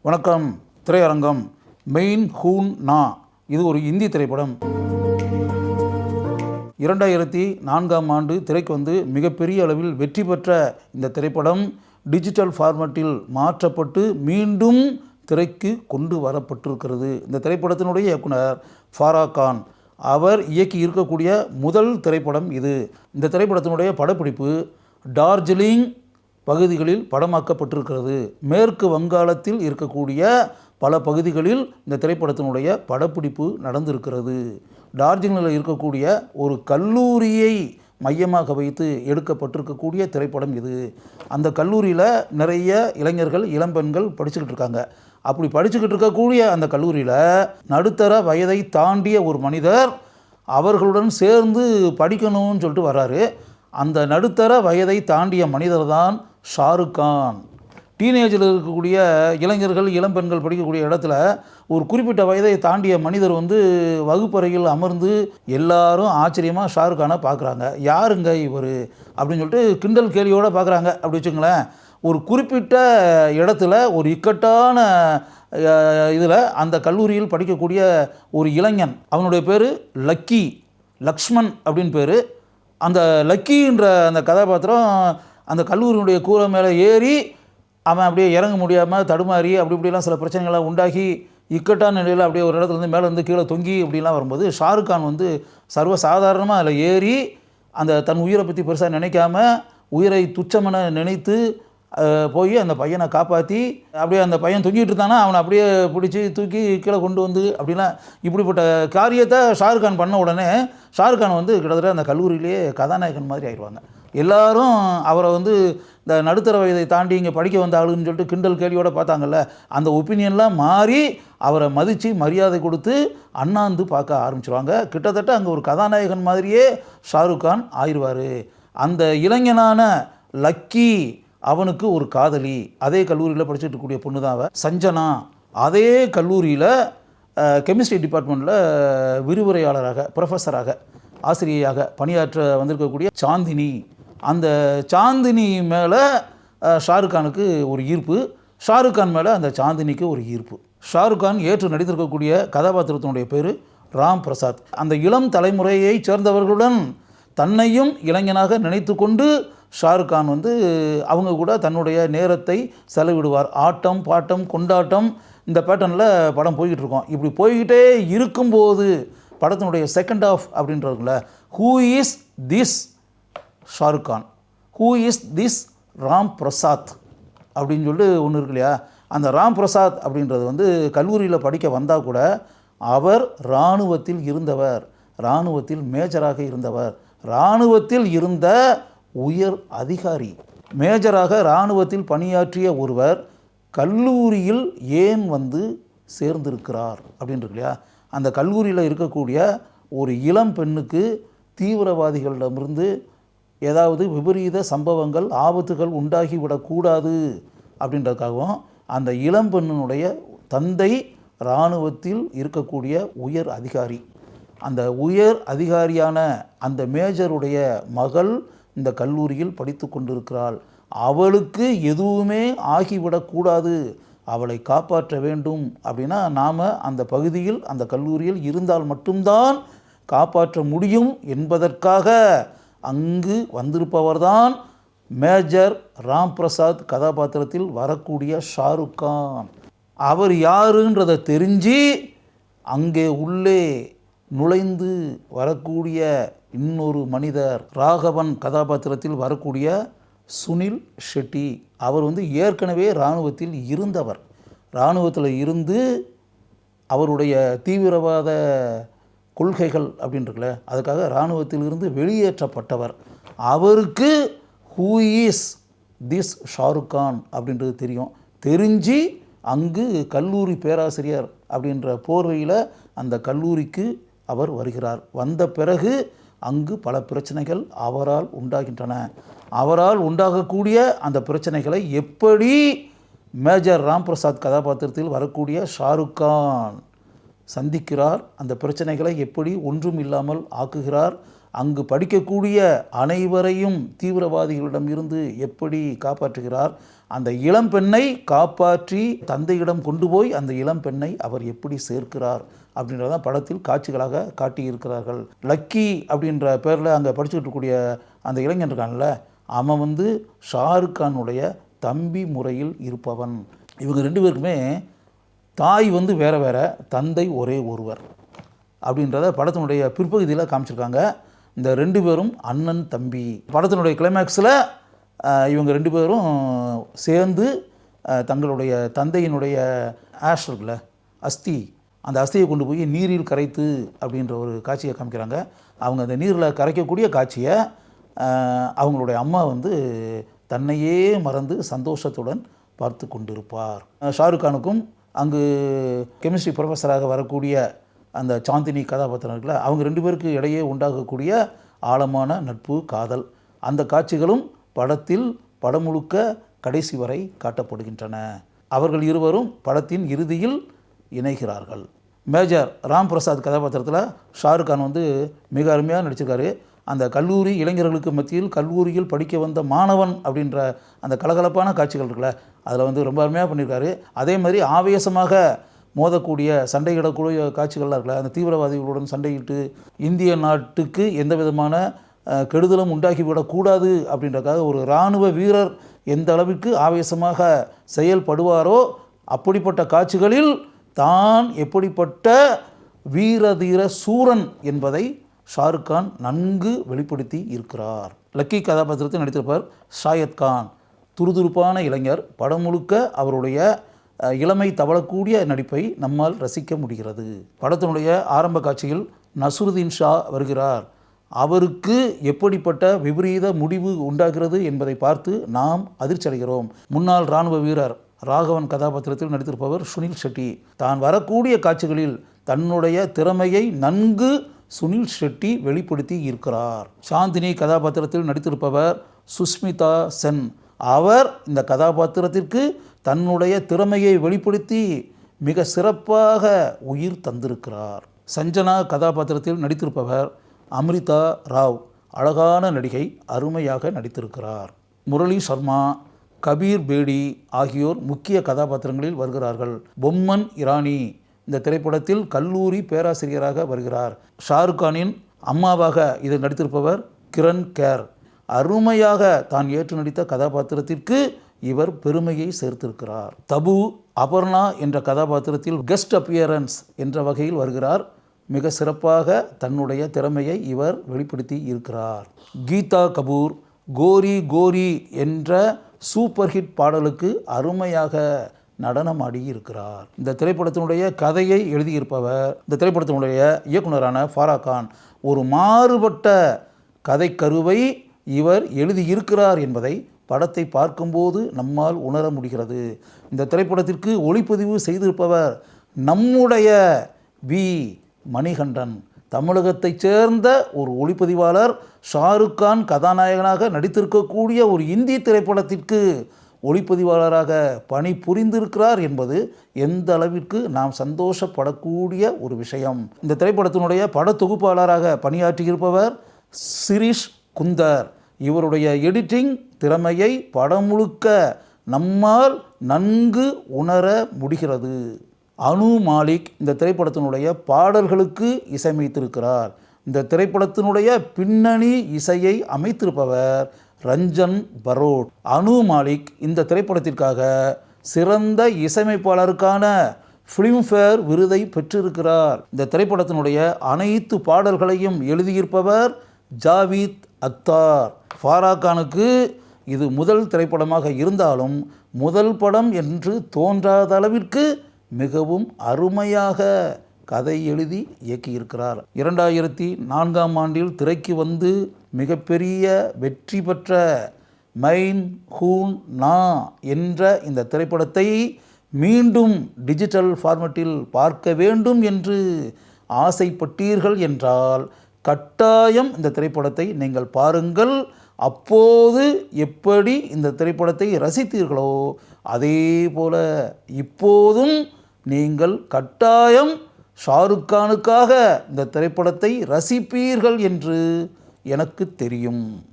வணக்கம். திரையரங்கம். மெயின் ஹூன் நா இது ஒரு இந்தி திரைப்படம். 2004 திரைக்கு வந்து மிகப்பெரிய அளவில் வெற்றி பெற்ற இந்த திரைப்படம் டிஜிட்டல் ஃபார்மட்டில் மாற்றப்பட்டு மீண்டும் திரைக்கு கொண்டு வரப்பட்டிருக்கிறது. இந்த திரைப்படத்தினுடைய இயக்குனர் ஃபாரா கான் அவர் இயக்கி இருக்கக்கூடிய முதல் திரைப்படம் இது. இந்த திரைப்படத்தினுடைய படப்பிடிப்பு டார்ஜிலிங் பகுதிகளில் படமாக்கப்பட்டிருக்கிறது. மேற்கு வங்காளத்தில் இருக்கக்கூடிய பல பகுதிகளில் இந்த திரைப்படத்தினுடைய படப்பிடிப்பு நடந்திருக்கிறது. டார்ஜிலிங்கில் இருக்கக்கூடிய ஒரு கல்லூரியை மையமாக வைத்து எடுக்கப்பட்டிருக்கக்கூடிய திரைப்படம் இது. அந்த கல்லூரியில் நிறைய இளைஞர்கள் இளம்பெண்கள் படிச்சுக்கிட்டு இருக்காங்க. அப்படி படிச்சுக்கிட்டு இருக்கக்கூடிய அந்த கல்லூரியில் நடுத்தர வயதை தாண்டிய ஒரு மனிதர் அவர்களுடன் சேர்ந்து படிக்கணும்னு சொல்லிட்டு வர்றாரு. அந்த நடுத்தர வயதை தாண்டிய மனிதர் தான் ஷாருக் கான். டீனேஜில் இருக்கக்கூடிய இளைஞர்கள் இளம்பெண்கள் படிக்கக்கூடிய இடத்துல ஒரு குறிப்பிட்ட வயதை தாண்டிய மனிதர் வந்து வகுப்பறையில் அமர்ந்து எல்லாரும் ஆச்சரியமாக ஷாருக் கானை பார்க்குறாங்க. யாருங்க இவர் அப்படின்னு சொல்லிட்டு கிண்டல் கேலியோடு பார்க்குறாங்க. அப்படி வச்சுங்களேன், ஒரு குறிப்பிட்ட இடத்துல ஒரு இக்கட்டான இதில் அந்த கல்லூரியில் படிக்கக்கூடிய ஒரு இளைஞன், அவனுடைய பேர் லக்ஷ்மண் அப்படின்னு பேர். அந்த லக்கின்ற அந்த கதாபாத்திரம் அந்த கல்லூரியினுடைய கூரை மேலே ஏறி அவன் அப்படியே இறங்க முடியாமல் தடுமாறி அப்படி இப்படிலாம் சில பிரச்சனைகள்லாம் உண்டாகி இக்கட்டான நிலையில் அப்படியே ஒரு இடத்துலேருந்து மேலேருந்து கீழே தொங்கி இப்படிலாம் வரும்போது ஷாருக் கான் வந்து சர்வசாதாரணமாக அதில் ஏறி அந்த தன் உயிரை பற்றி பெருசாக நினைக்காம உயிரை துச்சமென நினைத்து போய் அந்த பையனை காப்பாற்றி அப்படியே அந்த பையன் தொங்கிட்டு இருந்தானா அவனை அப்படியே பிடிச்சி தூக்கி கீழே கொண்டு வந்து அப்படிலாம் இப்படிப்பட்ட காரியத்தை ஷாருக் கான் பண்ண உடனே ஷாருக் கான் வந்து கிட்டத்தட்ட அந்த கல்லூரியிலேயே கதாநாயகன் மாதிரி ஆயிடுவாங்க. எல்லாரும் அவரை வந்து இந்த நடுத்தர வயதை தாண்டி இங்கே படிக்க வந்த ஆளுன்னு சொல்லிட்டு கிண்டல் கேலியோடு பார்த்தாங்கல்ல, அந்த ஒப்பீனியன்லாம் மாறி அவரை மதித்து மரியாதை கொடுத்து அண்ணாந்து பார்க்க ஆரம்பிச்சிருவாங்க. கிட்டத்தட்ட அங்கே ஒரு கதாநாயகன் மாதிரியே ஷாருக் கான் ஆயிடுவார். அந்த இளைஞனான லக்கி அவனுக்கு ஒரு காதலி, அதே கல்லூரியில் படிச்சுட்டு இருக்கக்கூடிய பொண்ணு தான் அவ சஞ்சனா. அதே கல்லூரியில் கெமிஸ்ட்ரி டிபார்ட்மெண்ட்டில் விரிவுரையாளராக ப்ரொஃபஸராக ஆசிரியையாக பணியாற்ற வந்திருக்கக்கூடிய சாந்தினி. அந்த சாந்தினி மேலே ஷாருக் கானுக்கு ஒரு ஈர்ப்பு, ஷாருக் கான் மேலே அந்த சாந்தினிக்கு ஒரு ஈர்ப்பு. ஷாருக் கான் ஏற்று நடித்திருக்கக்கூடிய கதாபாத்திரத்தினுடைய பேர் ராம் பிரசாத். அந்த இளம் தலைமுறையை சேர்ந்தவர்களுடன் தன்னையும் இளைஞனாக நினைத்து கொண்டு ஷாருக் கான் வந்து அவங்க கூட தன்னுடைய நேரத்தை செலவிடுவார். ஆட்டம் பாட்டம் கொண்டாட்டம் இந்த பேட்டர்னில் படம் போய்கிட்டு இருக்கோம். இப்படி போய்கிட்டே இருக்கும்போது படத்தினுடைய செகண்ட் ஆஃப் அப்படின்றதுல who is this Shahrukh Khan, who is this Ram Prasad அப்படின்னு சொல்லிட்டு ஒன்று இருக்கு இல்லையா. அந்த ராம் பிரசாத் அப்படின்றது வந்து கல்லூரியில் படிக்க வந்தால் கூட அவர் இராணுவத்தில் இருந்தவர், இராணுவத்தில் மேஜராக இருந்தவர், இராணுவத்தில் இருந்த உயர் அதிகாரி. மேஜராக இராணுவத்தில் பணியாற்றிய ஒருவர் கல்லூரியில் ஏன் வந்து சேர்ந்திருக்கிறார் அப்படின்ட்டு இல்லையா. அந்த கல்லூரியில் இருக்கக்கூடிய ஒரு இளம் பெண்ணுக்கு தீவிரவாதிகளிடமிருந்து ஏதாவது விபரீத சம்பவங்கள் ஆபத்துகள் உண்டாகிவிடக்கூடாது அப்படின்றதுக்காகவும் அந்த இளம் பெண்ணினுடைய தந்தை இராணுவத்தில் இருக்கக்கூடிய உயர் அதிகாரி, அந்த உயர் அதிகாரியான அந்த மேஜருடைய மகள் இந்த கல்லூரியில் படித்து கொண்டிருக்கிறாள். அவளுக்கு எதுவுமே ஆகிவிடக்கூடாது, அவளை காப்பாற்ற வேண்டும் அப்படின்னா நாம் அந்த பகுதியில் அந்த கல்லூரியில் இருந்தால் மட்டும்தான் காப்பாற்ற முடியும் என்பதற்காக அங்கு வந்திருப்பவர்தான் மேஜர் ராம் பிரசாத் கதாபாத்திரத்தில் வரக்கூடிய ஷாருக் கான். அவர் யாருன்றதை தெரிஞ்சு அங்கே உள்ளே நுழைந்து வரக்கூடிய இன்னொரு மனிதர் ராகவன் கதாபாத்திரத்தில் வரக்கூடிய சுனில் ஷெட்டி. அவர் வந்து ஏற்கனவே இராணுவத்தில் இருந்தவர். இராணுவத்தில் இருந்து அவருடைய தீவிரவாத கொள்கைகள் அப்படின்றதுல அதுக்காக இராணுவத்தில் இருந்து வெளியேற்றப்பட்டவர். அவருக்கு who is this Shahrukh Khan அப்படின்றது தெரியும். தெரிஞ்சு அங்கு கல்லூரி பேராசிரியர் அப்படின்ற போர்வையில் அந்த கல்லூரிக்கு அவர் வருகிறார். வந்த பிறகு அங்கு பல பிரச்சனைகள் அவரால் உண்டாகின்றன. அவரால் உண்டாகக்கூடிய அந்த பிரச்சனைகளை எப்படி மேஜர் ராம் பிரசாத் கதாபாத்திரத்தில் வரக்கூடிய ஷாருக் கான் சந்திக்கிறார், அந்த பிரச்சனைகளை எப்படி ஒன்றும் இல்லாமல் ஆக்குகிறார், அங்கு படிக்கக்கூடிய அனைவரையும் தீவிரவாதிகளிடம் இருந்து எப்படி காப்பாற்றுகிறார், அந்த இளம்பெண்ணை காப்பாற்றி தந்தையிடம் கொண்டு போய் அந்த இளம்பெண்ணை அவர் எப்படி சேர்க்கிறார் அப்படின்றதான் படத்தில் காட்சிகளாக காட்டியிருக்கிறார்கள். லக்கி அப்படின்ற பேரில் அங்கே படிச்சுக்கிட்டு இருக்கக்கூடிய அந்த இளைஞன் இருக்கான்ல, அவன் ஷாருக் கானுடைய தம்பி முறையில் இருப்பவன். இவங்க 2 பேருக்குமே தாய் வேறு வேறு, தந்தை ஒரே ஒருவர் அப்படின்றத படத்தினுடைய பிற்பகுதியில் காமிச்சிருக்காங்க. இந்த 2 பேரும் அண்ணன் தம்பி. படத்தினுடைய கிளைமேக்ஸில் இவங்க 2 பேரும் சேர்ந்து தங்களுடைய தந்தையினுடைய ஆஷ் இருக்குல்ல, அஸ்தி, அந்த அஸ்தியை கொண்டு போய் நீரில் கரைத்து அப்படின்ற ஒரு காட்சியை காமிக்கிறாங்க. அவங்க அந்த நீரில் கரைக்கக்கூடிய காட்சியை அவங்களுடைய அம்மா தன்னையே மறந்து சந்தோஷத்துடன் பார்த்து கொண்டிருப்பார். ஷாருக் கானுக்கும் அங்கு கெமிஸ்ட்ரி ப்ரொஃபஸராக வரக்கூடிய அந்த சாந்தினி கதாபாத்திரம் இருக்குல்ல, அவங்க 2 பேருக்கு இடையே உண்டாகக்கூடிய ஆழமான நட்பு, காதல், அந்த காட்சிகளும் படத்தில் படம் முழுக்க கடைசி வரை காட்டப்படுகின்றன. அவர்கள் இருவரும் படத்தின் இறுதியில் இணைகிறார்கள். மேஜர் ராம் பிரசாத் கதாபாத்திரத்தில் ஷாருக் கான் மிக அருமையாக நடிச்சிருக்காரு. அந்த கல்லூரி இளைஞர்களுக்கு மத்தியில் கல்லூரியில் படிக்க வந்த மாணவன் அப்படின்ற அந்த கலகலப்பான காட்சிகள் இருக்குல்ல, அதில் ரொம்ப அருமையாக பண்ணியிருக்காரு. அதே மாதிரி ஆவேசமாக மோதக்கூடிய சண்டையிடக்கூடிய காட்சிகள்லாம் இருக்குல்ல, அந்த தீவிரவாதிகளுடன் சண்டையிட்டு இந்திய நாட்டுக்கு எந்த விதமான கெடுதலும் உண்டாகிவிடக்கூடாது அப்படின்றக்காக ஒரு இராணுவ வீரர் எந்த அளவிற்கு ஆவேசமாக செயல்படுவாரோ அப்படிப்பட்ட காட்சிகளில் தான் எப்படிப்பட்ட வீரதீர சூரன் என்பதை ஷாருக் கான் நன்கு வெளிப்படுத்தி இருக்கிறார். லக்கி கதாபாத்திரத்தில் நடித்திருப்பார் ஷாயத் கான். துருதுருப்பான இளைஞர். படம் முழுக்க அவருடைய இளமை தவழக்கூடிய நடிப்பை நம்மால் ரசிக்க முடிகிறது. படத்தினுடைய ஆரம்ப காட்சியில் நசுருதீன் ஷா வருகிறார். அவருக்கு எப்படிப்பட்ட விபரீத முடிவு உண்டாகிறது என்பதை பார்த்து நாம் அதிர்ச்சி அடைகிறோம். முன்னாள் இராணுவ வீரர் ராகவன் கதாபாத்திரத்தில் நடித்திருப்பவர் சுனில் ஷெட்டி. தான் வரக்கூடிய காட்சிகளில் தன்னுடைய திறமையை நன்கு சுனில் ஷெட்டி வெளிப்படுத்தி இருக்கிறார். சாந்தினி கதாபாத்திரத்தில் நடித்திருப்பவர் சுஷ்மிதா சென். அவர் இந்த கதாபாத்திரத்திற்கு தன்னுடைய திறமையை வெளிப்படுத்தி மிக சிறப்பாக உயிர் தந்திருக்கிறார். சஞ்சனா கதாபாத்திரத்தில் நடித்திருப்பவர் அமிர்தா ராவ். அழகான நடிகை, அருமையாக நடித்திருக்கிறார். முரளி சர்மா, கபீர் பேடி ஆகியோர் முக்கிய கதாபாத்திரங்களில் வருகிறார்கள். பொம்மன் இரானி இந்த திரைப்படத்தில் கல்லூரி பேராசிரியராக வருகிறார். ஷாருக் கானின் அம்மாவாக இதில் நடித்திருப்பவர் கிரண் கேர். அருமையாக தான் ஏற்று நடித்த கதாபாத்திரத்திற்கு இவர் பெருமையை சேர்த்திருக்கிறார். தபு அபர்ணா என்ற கதாபாத்திரத்தில் கெஸ்ட் அப்பியரன்ஸ் என்ற வகையில் வருகிறார். மிக சிறப்பாக தன்னுடைய திறமையை இவர் வெளிப்படுத்தி இருக்கிறார். கீதா கபூர் கோரி கோரி என்ற சூப்பர் ஹிட் பாடலுக்கு அருமையாக நடனமாடி இருக்கிறார். இந்த திரைப்படத்தினுடைய கதையை எழுதியிருப்பவர், இந்த திரைப்படத்தினுடைய இயக்குனரான ஃபாரா கான். ஒரு மாறுபட்ட கதை கருவை இவர் எழுதியிருக்கிறார் என்பதை படத்தை பார்க்கும்போது நம்மால் உணர முடிகிறது. இந்த திரைப்படத்திற்கு ஒளிப்பதிவு செய்திருப்பவர் நம்முடைய வி மணிகண்டன். தமிழகத்தைச் சேர்ந்த ஒரு ஒளிப்பதிவாளர் ஷாருக் கான் கதாநாயகனாக நடித்திருக்கக்கூடிய ஒரு இந்தி திரைப்படத்திற்கு ஒளிப்பதிவாளராக பணி புரிந்திருக்கிறார் என்பது எந்த அளவிற்கு நாம் சந்தோஷப்படக்கூடிய ஒரு விஷயம். இந்த திரைப்படத்தினுடைய படத்தொகுப்பாளராக பணியாற்றியிருப்பவர் சிரீஷ் குந்தர். இவருடைய எடிட்டிங் திறமையை படம் முழுக்க நம்மால் நன்கு உணர முடிகிறது. அனு மாலிக் இந்த திரைப்படத்தினுடைய பாடல்களுக்கு இசையமைத்திருக்கிறார். இந்த திரைப்படத்தினுடைய பின்னணி இசையை அமைத்திருப்பவர் ரஞ்சன் பரோட். அனு மாலிக் இந்த திரைப்படத்திற்காக சிறந்த இசையமைப்பாளருக்கான ஃபிலிம்ஃபேர் விருதை பெற்றிருக்கிறார். இந்த திரைப்படத்தினுடைய அனைத்து பாடல்களையும் எழுதியிருப்பவர் ஜாவீத் அக்தார். ஃபாரா கானுக்கு இது முதல் திரைப்படமாக இருந்தாலும் முதல் படம் என்று தோன்றாத அளவிற்கு மிகவும் அருமையாக கதை எழுதி இயக்கியிருக்கிறார். 2004ஆம் ஆண்டில் திரைக்கு வந்து மிகப்பெரிய வெற்றி பெற்ற மைன் ஹூன் நா என்ற இந்த திரைப்படத்தை மீண்டும் டிஜிட்டல் ஃபார்மட்டில் பார்க்க வேண்டும் என்று ஆசைப்பட்டீர்கள் என்றால் கட்டாயம் இந்த திரைப்படத்தை நீங்கள் பாருங்கள். அப்போது எப்படி இந்த திரைப்படத்தை ரசித்தீர்களோ அதே போல இப்போதும் நீங்கள் கட்டாயம் ஷாருக் கானுக்காக இந்த திரைப்படத்தை ரசிப்பீர்கள் என்று எனக்கு தெரியும்.